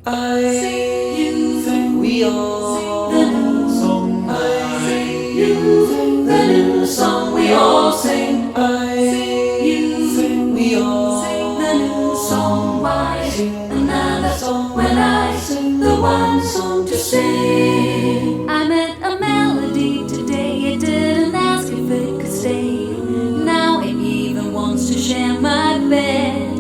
I think we all the new song. you sing the new song we all sing. You think we all Sing the new song. Why sing another song when I sing the one song to sing? I met a melody today. It didn't ask if it could stay. Now it even wants to share my bed.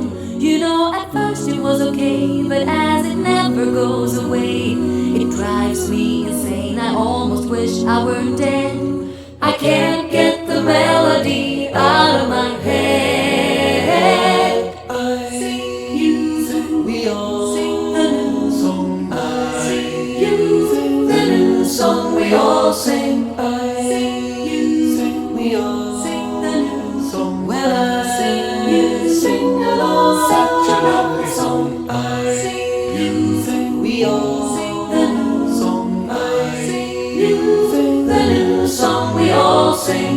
You know, at first it was okay, but as it never goes away, it drives me insane. I almost wish I were dead. I can't get the melody out of my head. you think we all Sing the new song. you sing the new song we all sing. You think we all Sing the new song. when I sing, you sing along. Such a lovely song. You think we all Sing the new song. you sing the new song we all sing.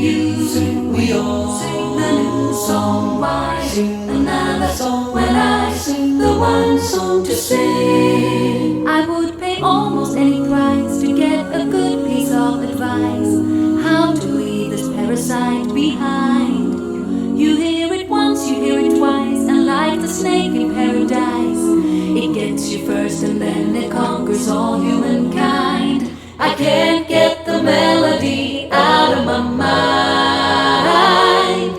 You think we all Sing the new song. Why sing another song when I sing the one song to sing? I would pay almost any price to get a good piece of advice, how to leave this parasite behind. You hear it once, you hear it twice, and like the snake in paradise, it gets you first and then it conquers all humankind. I can't get the melody out of my mind.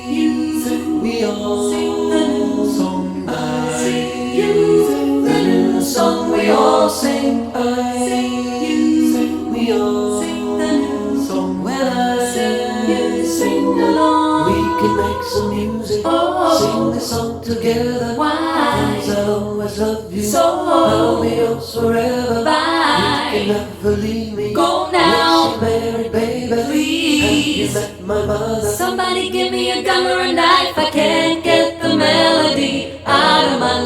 you think we all Sing the new song. you sing the new song we all sing. You think we all Sing the new song. when I sing, you sing along. We can make some music, Oh. sing this song together. Why? Cause I'll always love you, So I'll be yours forever. bye. You can never leave me. Go now. Wish you married, baby. Please. Have you met my mother? Somebody give me a gun or a knife. I can't get the melody out of my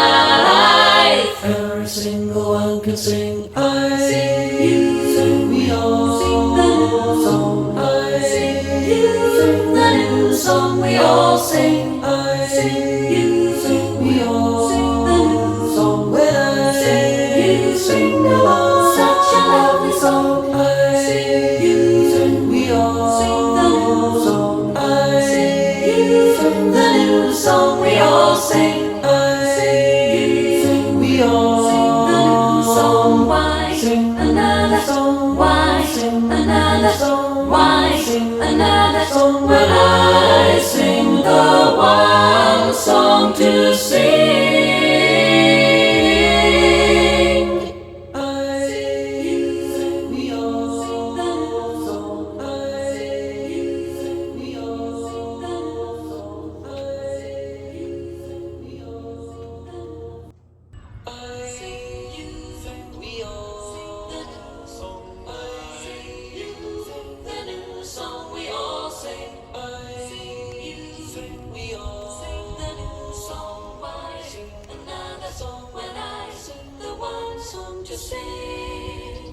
life. Every single one can sing. You think we all sing the new song. you sing the new song we all sing. You think we all Sing the new song. When I you sing along. Such a lovely song. you think we all Sing the new song. you sing the new song we all sing. You think we all Sing the new song. Why sing another song? Why sing another song? Why sing another song when I sing the one song to sing?